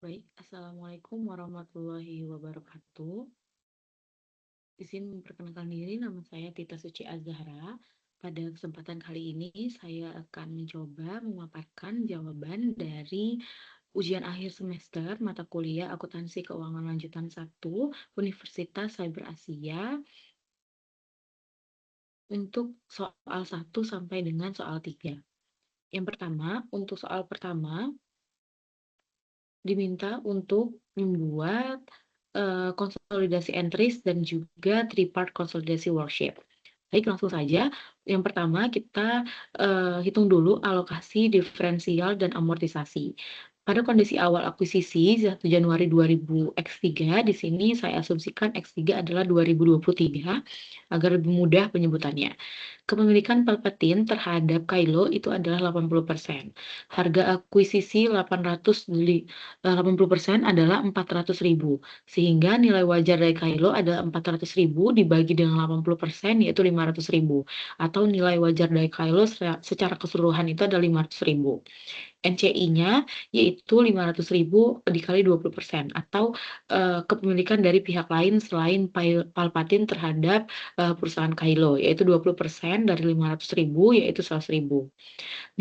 Baik, Assalamualaikum warahmatullahi wabarakatuh. Izin memperkenalkan diri, nama saya Tita Suci Azahra. Pada kesempatan kali ini, saya akan mencoba memaparkan jawaban dari ujian akhir semester mata kuliah Akuntansi Keuangan Lanjutan 1 Universitas Cyber Asia untuk soal 1 sampai dengan soal 3. Yang pertama, untuk soal pertama, diminta untuk membuat konsolidasi entries dan juga three part konsolidasi worksheet. Baik, langsung saja. Yang pertama kita hitung dulu alokasi diferensial dan amortisasi. Pada kondisi awal akuisisi 1 Januari 2000 X3, di sini saya asumsikan X3 adalah 2023 agar lebih mudah penyebutannya. Kepemilikan Palpatine terhadap Kylo itu adalah 80%. Harga akuisisi 80% adalah 400.000, sehingga nilai wajar dari Kylo adalah 400.000 dibagi dengan 80% yaitu 500.000, atau nilai wajar dari Kylo secara keseluruhan itu adalah 500.000. NCI-nya yaitu 500.000 dikali 20%, atau kepemilikan dari pihak lain selain Palpatine terhadap perusahaan Kylo, yaitu 20% dari 500.000 yaitu 100.000.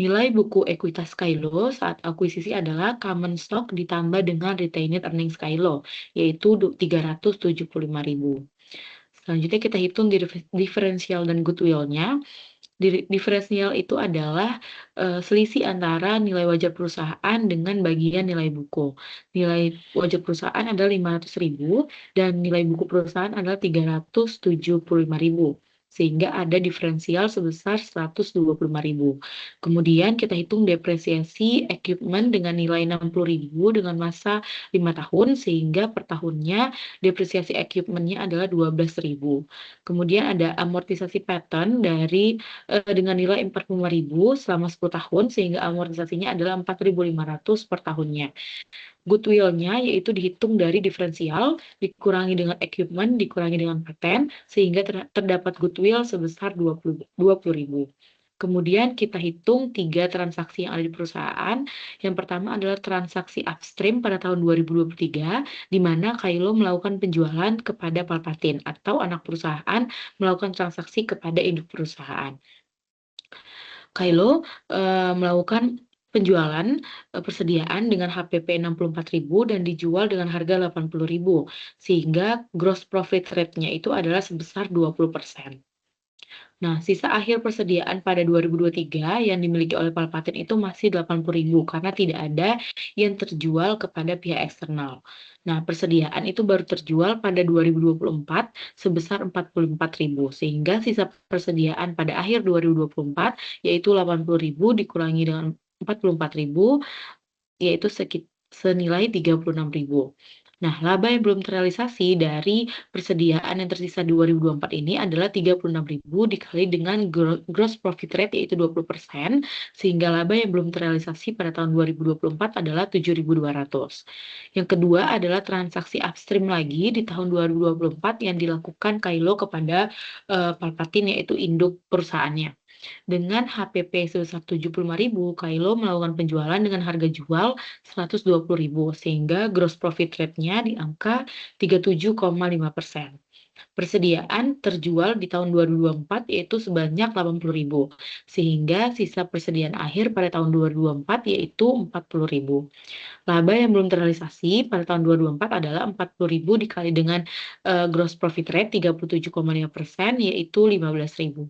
Nilai buku ekuitas Kylo saat akuisisi adalah common stock ditambah dengan retained earnings Kylo, yaitu 375.000. Selanjutnya kita hitung diferensial dan goodwill-nya. Diferensial itu adalah selisih antara nilai wajar perusahaan dengan bagian nilai buku. Nilai wajar perusahaan adalah 500.000 dan nilai buku perusahaan adalah 375.000. Sehingga ada diferensial sebesar 125.000. Kemudian kita hitung depresiasi equipment dengan nilai 60.000 dengan masa 5 tahun, sehingga per tahunnya depresiasi equipment-nya adalah 12.000. Kemudian ada amortisasi pattern dengan nilai 45.000 selama 10 tahun, sehingga amortisasinya adalah 4.500 per tahunnya. Goodwill-nya yaitu dihitung dari diferensial, dikurangi dengan equipment, dikurangi dengan paten, sehingga terdapat goodwill sebesar 20.000. Kemudian kita hitung 3 transaksi yang ada di perusahaan. Yang pertama adalah transaksi upstream pada tahun 2023, di mana Kylo melakukan penjualan kepada Palpatine, atau anak perusahaan melakukan transaksi kepada induk perusahaan. Kylo melakukan penjualan persediaan dengan HPP 64.000 dan dijual dengan harga 80.000, sehingga gross profit rate-nya itu adalah sebesar 20%. Nah, sisa akhir persediaan pada 2023 yang dimiliki oleh Palpatine itu masih 80.000 karena tidak ada yang terjual kepada pihak eksternal. Nah, persediaan itu baru terjual pada 2024 sebesar 44.000, sehingga sisa persediaan pada akhir 2024 yaitu 80.000 dikurangi dengan 44.000 yaitu senilai 36.000. Nah, laba yang belum terrealisasi dari persediaan yang tersisa 2024 ini adalah 36.000 dikali dengan gross profit rate yaitu 20%, sehingga laba yang belum terrealisasi pada tahun 2024 adalah 7.200. Yang kedua adalah transaksi upstream lagi di tahun 2024 yang dilakukan Kylo kepada Palpatine yaitu induk perusahaannya. Dengan HPP sebesar 75.000, Kylo melakukan penjualan dengan harga jual 120.000, sehingga gross profit rate-nya di angka 37,5%. Persediaan terjual di tahun 2024 yaitu sebanyak 80.000, sehingga sisa persediaan akhir pada tahun 2024 yaitu 40.000. Laba yang belum terrealisasi pada tahun 2024 adalah 40.000 dikali dengan gross profit rate 37,5% yaitu 15.000.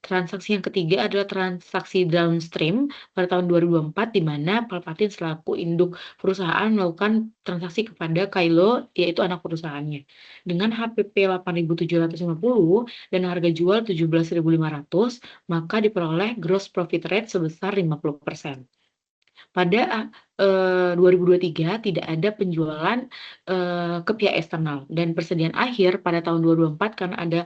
Transaksi yang ketiga adalah transaksi downstream pada tahun 2024, di mana Palpatine selaku induk perusahaan melakukan transaksi kepada Kylo yaitu anak perusahaannya. Dengan HPP 8.750 dan harga jual 17.500, maka diperoleh gross profit rate sebesar 50%. Pada 2023 tidak ada penjualan ke pihak eksternal, dan persediaan akhir pada tahun 2024 karena ada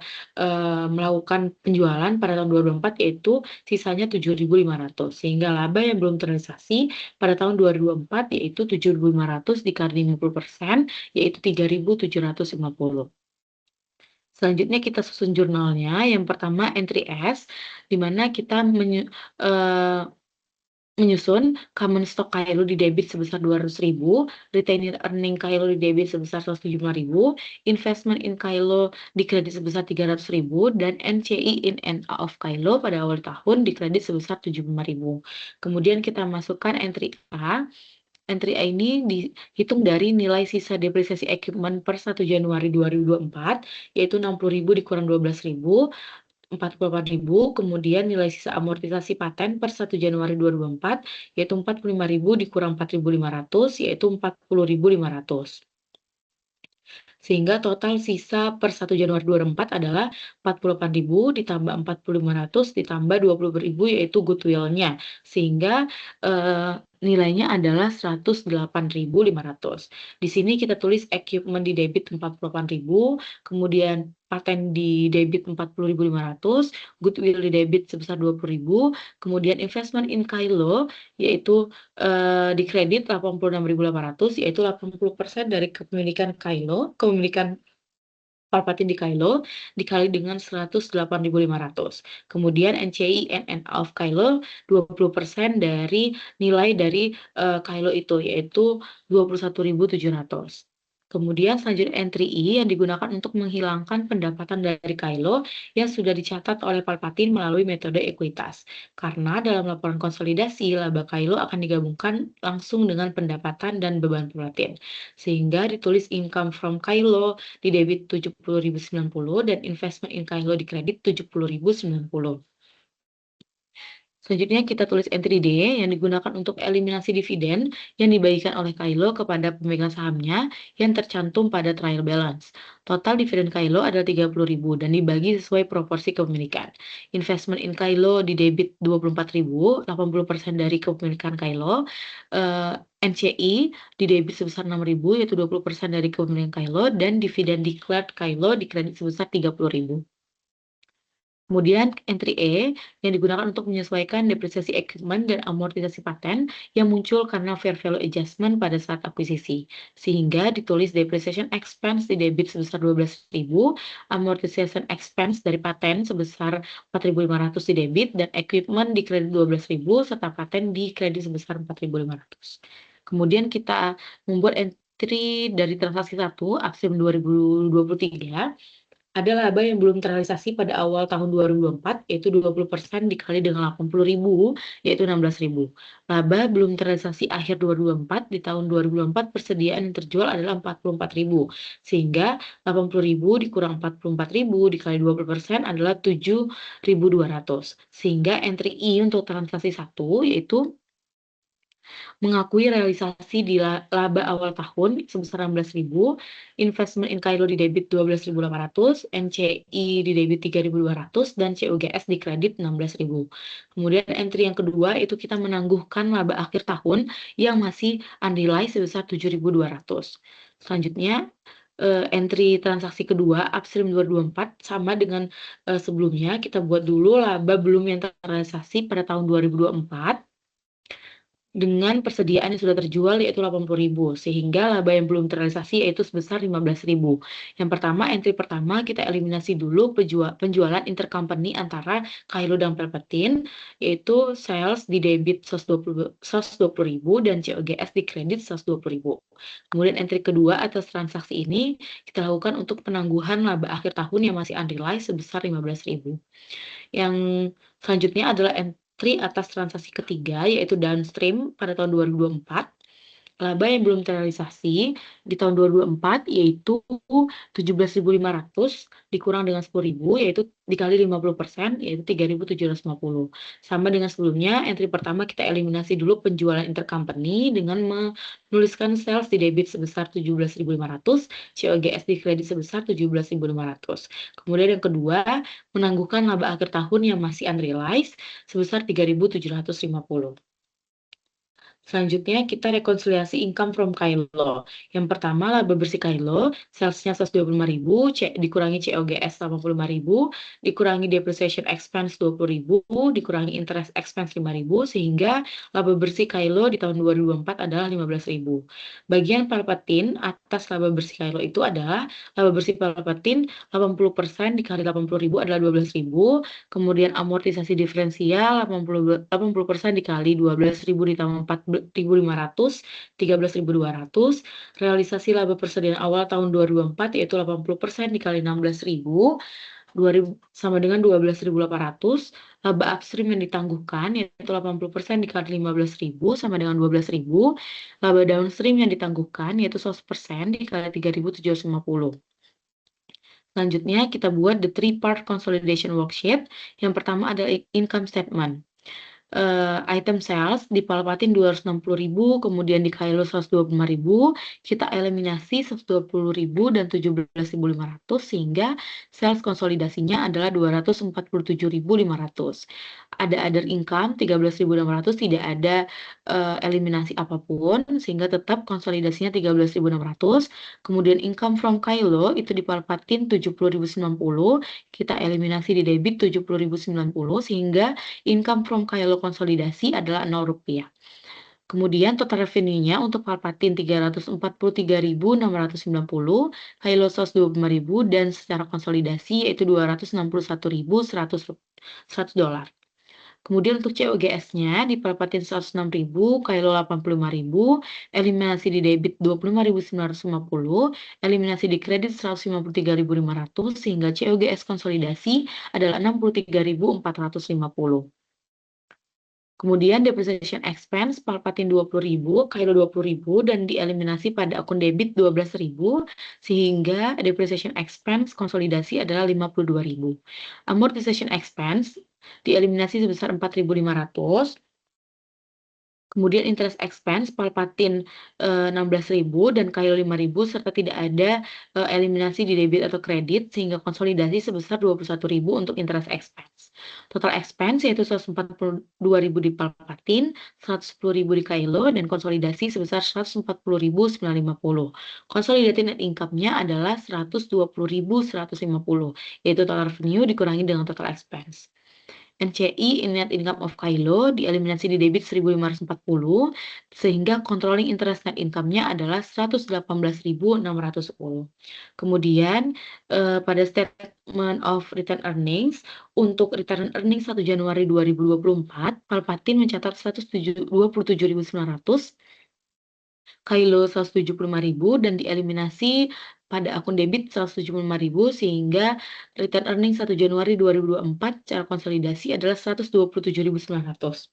melakukan penjualan pada tahun 2024 yaitu sisanya 7.500, sehingga laba yang belum terrealisasi pada tahun 2024 yaitu 7.500 dikali 50% yaitu 3.750. Selanjutnya kita susun jurnalnya. Yang pertama entry S, di mana kita Menyusun, common stock Kailo di debit sebesar 200.000, retained earning Kailo di debit sebesar 175.000, investment in Kailo di kredit sebesar 300.000, dan NCI in and out of Kailo pada awal tahun di kredit sebesar 75.000. Kemudian kita masukkan entry A. Entry A ini dihitung dari nilai sisa depresiasi equipment per 1 Januari 2024, yaitu 60.000 dikurang 12.000, 48.000, kemudian nilai sisa amortisasi paten per 1 Januari 2024, yaitu 45.000 dikurang 4.500, yaitu 40.500. Sehingga total sisa per 1 Januari 2024 adalah 48.000 ditambah 4.500 ditambah 20.000, yaitu goodwill-nya. Sehingga nilainya adalah 108.500. Di sini kita tulis equipment di debit 48.000, kemudian paten di debit 40.500, goodwill di debit sebesar 20.000, kemudian investment in Kailo yaitu di kredit 86.800, yaitu 80% dari kepemilikan Kailo, kepemilikan Palpatine di Kailo, dikali dengan 108.500. Kemudian NCI and of Kailo 20% dari nilai dari Kailo itu, yaitu 21.700. Kemudian selanjutnya entry E yang digunakan untuk menghilangkan pendapatan dari Kailo yang sudah dicatat oleh Palpatine melalui metode ekuitas. Karena dalam laporan konsolidasi, laba Kailo akan digabungkan langsung dengan pendapatan dan beban Palpatine. Sehingga ditulis income from Kailo di debit 70.090 dan investment in Kailo di kredit 70.090. Selanjutnya kita tulis entry D yang digunakan untuk eliminasi dividen yang dibagikan oleh Kailo kepada pemegang sahamnya yang tercantum pada trial balance. Total dividen Kailo adalah 30.000 dan dibagi sesuai proporsi kepemilikan. Investment in Kailo di debit 24.000, 80% dari kepemilikan Kailo. NCI di debit sebesar 6.000, yaitu 20% dari kepemilikan Kailo, dan dividen declared Kailo di kredit sebesar 30.000. Kemudian entry E yang digunakan untuk menyesuaikan depresiasi equipment dan amortisasi paten yang muncul karena fair value adjustment pada saat akuisisi. Sehingga ditulis depreciation expense di debit sebesar 12.000, amortization expense dari paten sebesar 4.500 di debit, dan equipment di kredit 12.000 serta paten di kredit sebesar 4.500. Kemudian kita membuat entry dari transaksi 1 Upstream 2023. Ada laba yang belum terrealisasi pada awal tahun 2024, yaitu 20% dikali dengan 80.000, yaitu 16.000. Laba belum terrealisasi akhir 2024, di tahun 2024 persediaan yang terjual adalah 44.000. Sehingga 80.000 dikurang 44.000 dikali 20% adalah 7.200. Sehingga entry I untuk transaksi 1 yaitu mengakui realisasi di laba awal tahun sebesar 16.000, investment in Kailo di debit 12.800, NCI di debit 3.200, dan CUGS di kredit 16.000. Kemudian entry yang kedua itu kita menangguhkan laba akhir tahun yang masih unrealized sebesar 7.200. Selanjutnya entry transaksi kedua Upstream 2024 sama dengan sebelumnya, kita buat dulu laba belum yang terrealisasi pada tahun 2024 dengan persediaan yang sudah terjual yaitu 80.000, sehingga laba yang belum terrealisasi yaitu sebesar 15.000. Yang pertama, entry pertama kita eliminasi dulu penjualan intercompany antara Kailo dan Palpatine, yaitu sales di debit 120.000 dan COGS di kredit 120.000. Kemudian entry kedua atas transaksi ini kita lakukan untuk penangguhan laba akhir tahun yang masih unrealized sebesar 15.000. Yang selanjutnya adalah entry atas transaksi ketiga yaitu downstream pada tahun 2024. Laba yang belum terrealisasi di tahun 2024 yaitu 17.500 dikurang dengan 10.000 yaitu dikali 50% yaitu 3.750. Sama dengan sebelumnya, entry pertama kita eliminasi dulu penjualan intercompany dengan menuliskan sales di debit sebesar 17.500, COGS di kredit sebesar 17.500. Kemudian yang kedua, menangguhkan laba akhir tahun yang masih unrealized sebesar 3.750. Selanjutnya kita rekonsiliasi income from Kailo. Yang pertama laba bersih Kailo, salesnya 125.000, dikurangi COGS 85.000, dikurangi depreciation expense 20.000, dikurangi interest expense 5.000, sehingga laba bersih Kailo di tahun 2024 adalah 15.000. Bagian Palpatin atas laba bersih Kailo itu adalah laba bersih Palpatin 80% dikali 80.000 adalah 12.000, kemudian amortisasi diferensial 80% dikali 12.000 ditambah 4.500, 13.200. Realisasi laba persediaan awal tahun 2024 yaitu 80% dikali 16.000, 2.000 sama dengan 12.800. Laba upstream yang ditangguhkan yaitu 80% dikali 15.000 sama dengan 12.000. Laba downstream yang ditangguhkan yaitu 100% dikali 3.750. Selanjutnya kita buat the three-part consolidation worksheet. Yang pertama adalah income statement. Item sales di Palpatin 260.000, kemudian di Kailo 125.000, kita eliminasi 120.000 dan 17.500 sehingga sales konsolidasinya adalah 247.500. Ada other income 13.600, tidak ada eliminasi apapun sehingga tetap konsolidasinya 13.600. Kemudian income from Kailo itu di Palpatin 70.090, kita eliminasi di debit 70.090 sehingga income from Kailo konsolidasi adalah Rp0. Kemudian total revenue-nya untuk Palpatin 343.690, Kailo 125.000 dan secara konsolidasi yaitu $261.100. Kemudian untuk COGS-nya di Palpatin 106.000, Kailo 85.000, eliminasi di debit 25.950, eliminasi di kredit 153.500 sehingga COGS konsolidasi adalah 63.450. Kemudian depreciation expense Palpatin 20.000, Kailo 20.000 dan dieliminasi pada akun debit 12.000 sehingga depreciation expense konsolidasi adalah 52.000. Amortization expense dieliminasi sebesar 4.500. Kemudian interest expense Palpatin 16.000 dan Kailo 5.000 serta tidak ada eliminasi di debit atau kredit sehingga konsolidasi sebesar 21.000 untuk interest expense. Total expense yaitu 142.000 di Palpatin, 110.000 di Kailo dan konsolidasi sebesar 140.950. Consolidated net income-nya adalah 120.150 yaitu total revenue dikurangi dengan total expense. NCI net income of Kailo dieliminasi di debit 1.540 sehingga controlling interest net income-nya adalah 118.610. Kemudian pada statement of return earnings untuk return earnings 1 Januari 2024 Palpatin mencatat 127.900, Kailo 175.000 dan dieliminasi pada akun debit 175.000 sehingga return earnings 1 Januari 2024 secara konsolidasi adalah 127.900.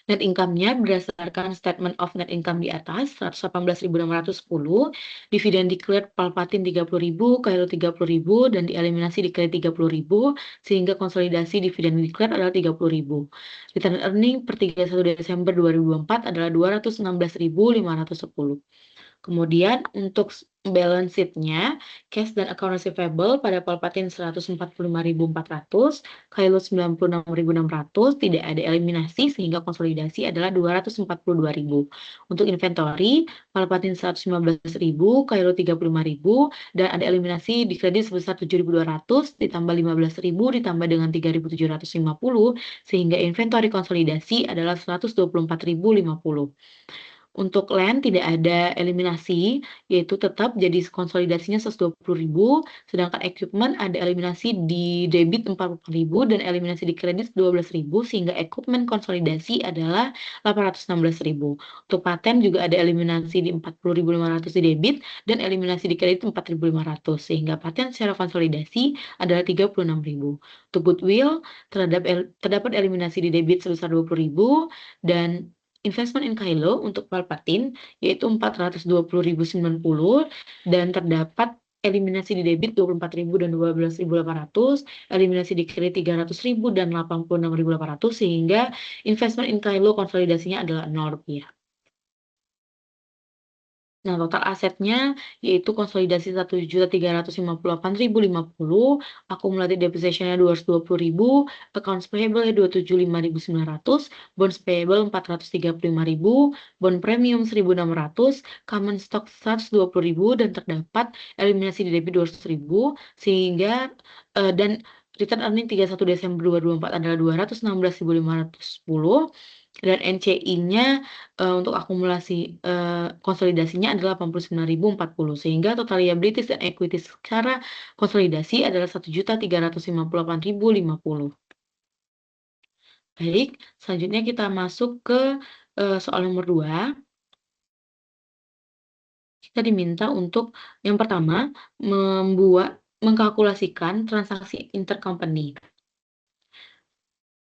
Net income-nya berdasarkan statement of net income di atas 118.610, dividen declared Palpatin 30.000, Kailo 30.000 dan dieliminasi declared 30.000 sehingga konsolidasi dividen declared adalah 30.000. Return earning per 31 Desember 2024 adalah 216.510. Kemudian untuk balance sheet-nya, cash dan account receivable pada Palpatin 145.400, Kailo 96.600, tidak ada eliminasi sehingga konsolidasi adalah 242.000. Untuk inventory, Palpatin 115.000, Kailo 35.000 dan ada eliminasi di kredit sebesar 7.200 ditambah 15.000 ditambah dengan 3.750 sehingga inventory konsolidasi adalah 124.050. Untuk land tidak ada eliminasi, yaitu tetap jadi konsolidasinya 120.000, sedangkan equipment ada eliminasi di debit 40.000 dan eliminasi di kredit 12.000, sehingga equipment konsolidasi adalah 816.000. Untuk paten juga ada eliminasi di 40.500 di debit dan eliminasi di kredit 4.500, sehingga paten secara konsolidasi adalah 36.000. Untuk goodwill terdapat eliminasi di debit sebesar 20.000 dan investment in Kailo untuk Palpatin yaitu 420.090 dan terdapat eliminasi di debit 24.000 dan 12.800, eliminasi di kredit 300.000 dan 86.800 sehingga investment in Kailo konsolidasinya adalah Rp0. Nah, total asetnya yaitu konsolidasi 1.358.050, akumulatif depreciation-nya 220.000, accounts payable-nya 275.900, bonds payable 435.000, bond premium 1.600, common stock 120.000, dan terdapat eliminasi di debit 200.000, sehingga dan return earning 31 Desember 2024 adalah 216.510, dan NCI-nya untuk akumulasi konsolidasinya adalah 89.040, sehingga total liabilities dan equity secara konsolidasi adalah 1.358.050. Baik, selanjutnya kita masuk ke soal nomor 2. Kita diminta untuk yang pertama mengkalkulasikan transaksi intercompany.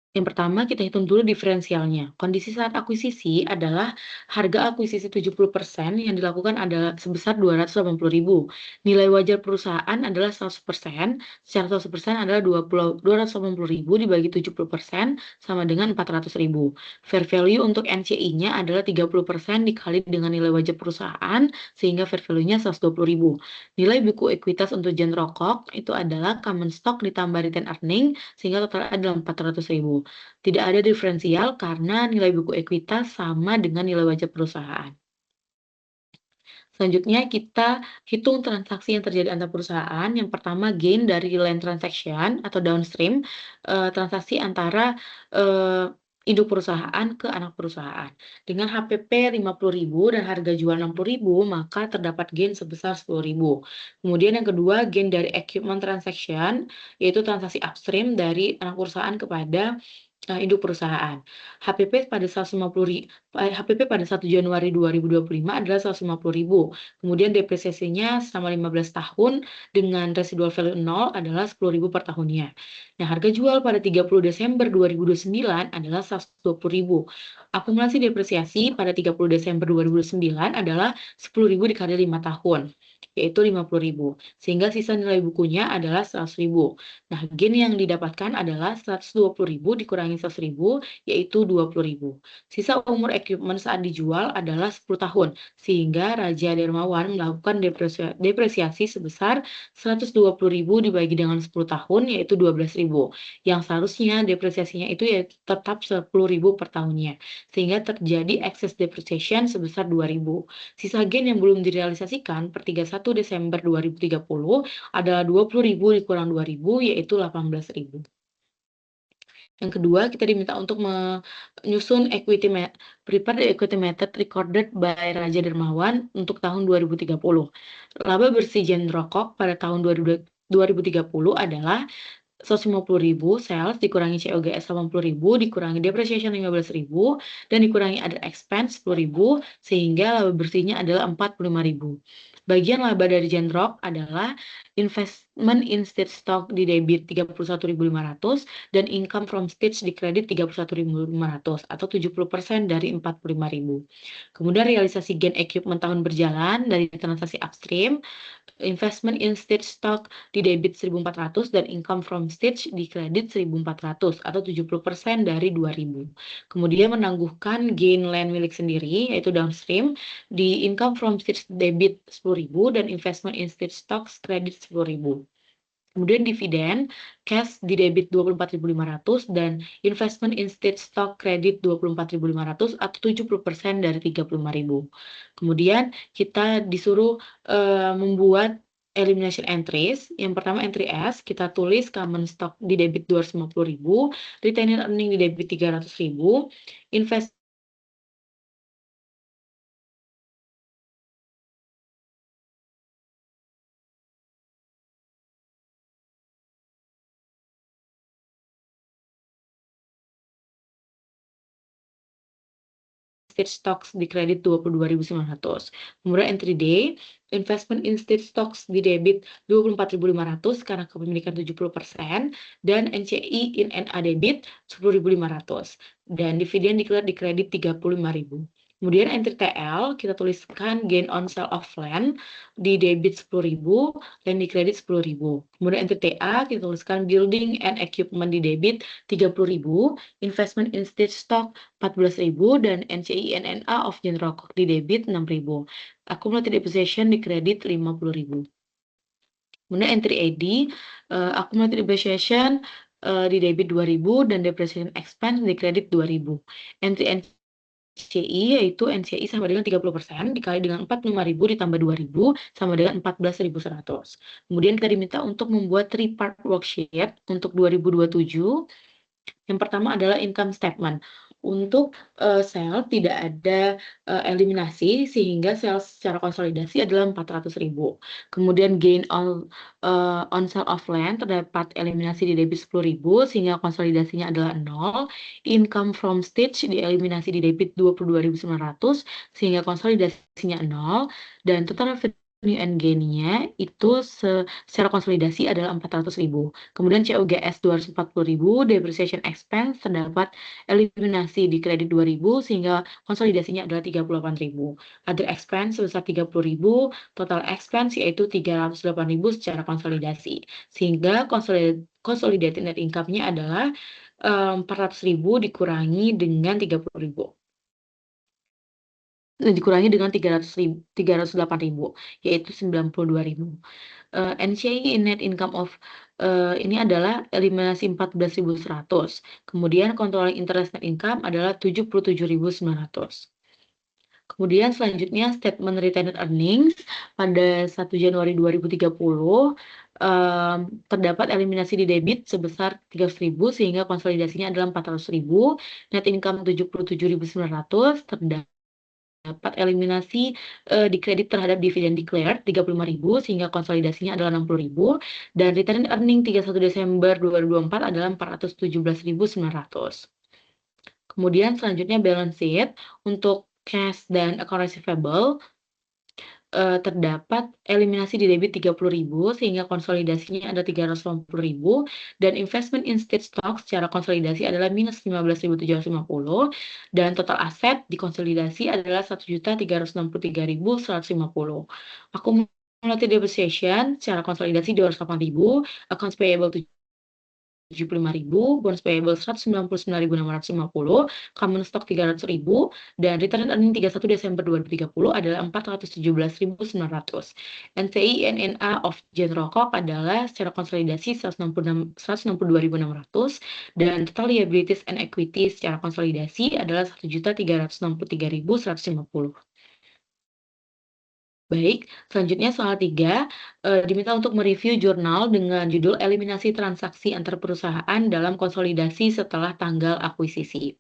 Yang pertama, kita hitung dulu diferensialnya. Kondisi saat akuisisi adalah harga akuisisi 70% yang dilakukan adalah sebesar 280.000. Nilai wajar perusahaan adalah 100%, secara 100% adalah 280.000 dibagi 70% sama dengan 400.000. Fair value untuk NCI-nya adalah 30% dikali dengan nilai wajar perusahaan, sehingga fair value-nya 120.000. Nilai buku ekuitas untuk Gen Rokok itu adalah common stock ditambah retained earning, sehingga total adalah 400.000. Tidak ada diferensial karena nilai buku ekuitas sama dengan nilai wajar perusahaan. Selanjutnya kita hitung transaksi yang terjadi antar perusahaan. Yang pertama, gain dari land transaction atau downstream, transaksi antara induk perusahaan ke anak perusahaan. Dengan HPP 50.000 dan harga jual 60.000, maka terdapat gain sebesar 10.000. Kemudian yang kedua, gain dari equipment transaction, yaitu transaksi upstream dari anak perusahaan kepada induk perusahaan. HPP pada 1 Januari 2025 adalah 150.000. Kemudian depresiasinya selama 15 tahun dengan residual value 0 adalah 10.000 per tahunnya. Nah, harga jual pada 30 Desember 2029 adalah 120.000. Akumulasi depresiasi pada 30 Desember 2029 adalah 10.000 dikali 5 tahun, yaitu 50.000. Sehingga sisa nilai bukunya adalah 100.000. Nah, gain yang didapatkan adalah 120.000 dikurangi 100.000, yaitu 20.000. Sisa umur equipment saat dijual adalah 10 tahun, sehingga Raja Dermawan melakukan depresiasi sebesar 120.000 dibagi dengan 10 tahun, yaitu 12.000. Yang seharusnya depresiasinya itu ya tetap 10.000 per tahunnya, sehingga terjadi excess depreciation sebesar 2.000. Sisa gain yang belum direalisasikan per 31 Desember 2030 adalah 20.000 dikurang 2.000, yaitu 18.000. Yang kedua, kita diminta untuk menyusun prepared equity method recorded by Raja Dermawan untuk tahun 2030. Laba bersih Gen Rokok pada tahun 2030 adalah 150.000 sales dikurangi COGS 80.000 dikurangi depreciation 15.000 dan dikurangi other expense 10.000, sehingga laba bersihnya adalah 45.000. Bagian laba dari Genrock adalah investment in stage stock di debit 31.500 dan income from stage di kredit 31.500 atau 70% dari 45.000. Kemudian realisasi gain equipment tahun berjalan dari transaksi upstream, investment in stage stock di debit 1.400 dan income from stage di kredit 1.400 atau 70% dari 2.000. Kemudian menangguhkan gain land milik sendiri yaitu downstream di income from stage debit 10.000 dan investment in stage stocks kredit 10.000. Kemudian dividen cash di debit 24.500 dan investment in state stock kredit 24.500 atau 70% dari 35.000. Kemudian kita disuruh membuat elimination entries. Yang pertama entry S, kita tulis common stock di debit 250.000, retained earning di debit 300.000, invest state stocks di kredit 22.900. Kemudian entry D, investment in state stocks di debit 24.500 karena kepemilikan 70% dan NCI in NA debit 10.500 dan dividen declared di kredit 35.000. Kemudian entry TL kita tuliskan gain on sale of land di debit 10.000 dan di kredit 10.000. Kemudian entry TA kita tuliskan building and equipment di debit 30.000, investment in stage stock 14.000 dan NCI NNA of General Corp di debit 6.000. Accumulated depreciation di kredit 50.000. Kemudian entry AD, accumulated depreciation di debit 2.000 dan depreciation expense di kredit 2.000. Entry NCI yaitu NCI sama dengan 30% dikali dengan 45.000 ditambah 2.000 sama dengan 14.100. Kemudian kita diminta untuk membuat 3-part worksheet untuk 2027. Yang pertama adalah income statement. Untuk sel tidak ada eliminasi sehingga sel secara konsolidasi adalah 400.000. Kemudian gain on sale of land terdapat eliminasi di debit 10.000 sehingga konsolidasinya adalah 0. Income from stage dieliminasi di debit 22.900 sehingga konsolidasinya 0 dan total revenue and gain-nya itu secara konsolidasi adalah 400.000. Kemudian COGS 240.000, depreciation expense terdapat eliminasi di kredit 2.000 sehingga konsolidasinya adalah 38.000. Other expense sebesar 30.000, total expense yaitu 308.000 secara konsolidasi. Sehingga consolidated net income-nya adalah 400.000 dikurangi dengan 30.000. Dikurangi dengan 308.000 yaitu 92.000. NCI net income of ini adalah eliminasi 14.100. Kemudian controlling interest net income adalah 77.900. Kemudian selanjutnya statement retained earnings pada 1 Januari 2030 terdapat eliminasi di debit sebesar 300.000 sehingga konsolidasinya adalah 400.000. Net income 77.900 terdapat eliminasi di kredit terhadap dividen declared 35.000 sehingga konsolidasinya adalah 60.000 dan retained earning 31 Desember 2024 adalah 417.900. Kemudian selanjutnya balance sheet untuk cash dan account receivable terdapat eliminasi di debit 30.000 sehingga konsolidasinya ada 380.000 dan investment in state stock secara konsolidasi adalah minus 15.750 dan total aset dikonsolidasi adalah 1.363.150. Accumulated depreciation secara konsolidasi 208.000, accounts payable 75.000, bonds payable 199.650, common stock 300.000, dan return earning 31 Desember 2030 adalah 417.900. NCI NNA of General Corp adalah secara konsolidasi 162.600, dan total liabilities and equity secara konsolidasi adalah 1.363.150. Baik, selanjutnya soal 3, diminta untuk mereview jurnal dengan judul eliminasi transaksi antar perusahaan dalam konsolidasi setelah tanggal akuisisi.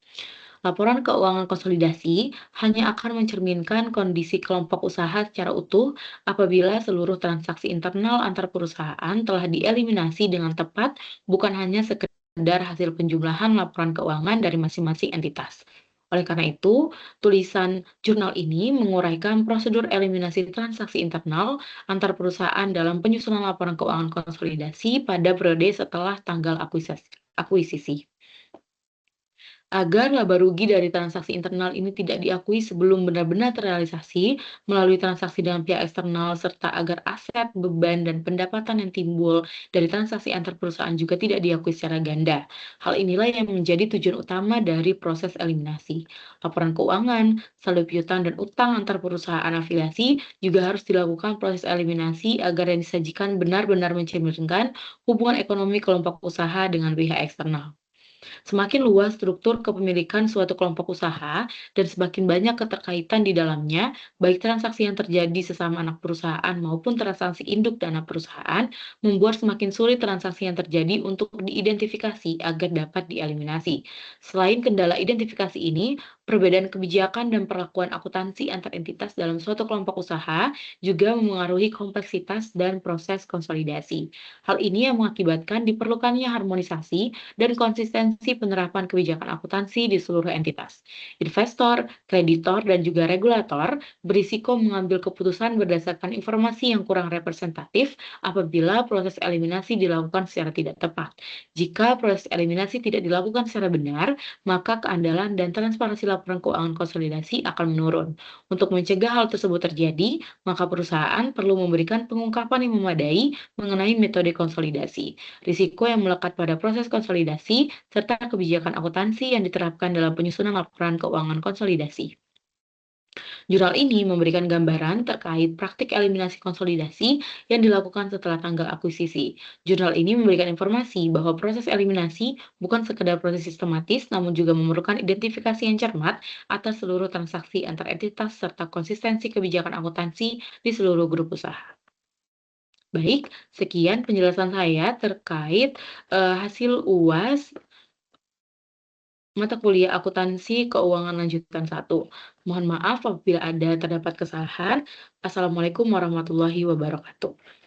Laporan keuangan konsolidasi hanya akan mencerminkan kondisi kelompok usaha secara utuh apabila seluruh transaksi internal antar perusahaan telah dieliminasi dengan tepat, bukan hanya sekedar hasil penjumlahan laporan keuangan dari masing-masing entitas. Oleh karena itu, tulisan jurnal ini menguraikan prosedur eliminasi transaksi internal antar perusahaan dalam penyusunan laporan keuangan konsolidasi pada periode setelah tanggal akuisisi. Agar laba rugi dari transaksi internal ini tidak diakui sebelum benar-benar terrealisasi melalui transaksi dengan pihak eksternal, serta agar aset, beban, dan pendapatan yang timbul dari transaksi antar perusahaan juga tidak diakui secara ganda. Hal inilah yang menjadi tujuan utama dari proses eliminasi. Laporan keuangan, saldo piutang, dan utang antar perusahaan afiliasi juga harus dilakukan proses eliminasi agar yang disajikan benar-benar mencerminkan hubungan ekonomi kelompok usaha dengan pihak eksternal. Semakin luas struktur kepemilikan suatu kelompok usaha dan semakin banyak keterkaitan di dalamnya, baik transaksi yang terjadi sesama anak perusahaan maupun transaksi induk dan anak perusahaan, membuat semakin sulit transaksi yang terjadi untuk diidentifikasi agar dapat dieliminasi. Selain kendala identifikasi ini, perbedaan kebijakan dan perlakuan akuntansi antar entitas dalam suatu kelompok usaha juga memengaruhi kompleksitas dan proses konsolidasi. Hal ini yang mengakibatkan diperlukannya harmonisasi dan konsistensi penerapan kebijakan akuntansi di seluruh entitas. Investor, kreditor, dan juga regulator berisiko mengambil keputusan berdasarkan informasi yang kurang representatif apabila proses eliminasi dilakukan secara tidak tepat. Jika proses eliminasi tidak dilakukan secara benar, maka keandalan dan transparansi laporan laporan keuangan konsolidasi akan menurun. Untuk mencegah hal tersebut terjadi, maka perusahaan perlu memberikan pengungkapan yang memadai mengenai metode konsolidasi, risiko yang melekat pada proses konsolidasi, serta kebijakan akuntansi yang diterapkan dalam penyusunan laporan keuangan konsolidasi. Jurnal ini memberikan gambaran terkait praktik eliminasi konsolidasi yang dilakukan setelah tanggal akuisisi. Jurnal ini memberikan informasi bahwa proses eliminasi bukan sekedar proses sistematis, namun juga memerlukan identifikasi yang cermat atas seluruh transaksi antar entitas serta konsistensi kebijakan akuntansi di seluruh grup usaha. Baik, sekian penjelasan saya terkait hasil UAS mata kuliah akuntansi keuangan lanjutan 1. Mohon maaf apabila ada terdapat kesalahan. Assalamualaikum warahmatullahi wabarakatuh.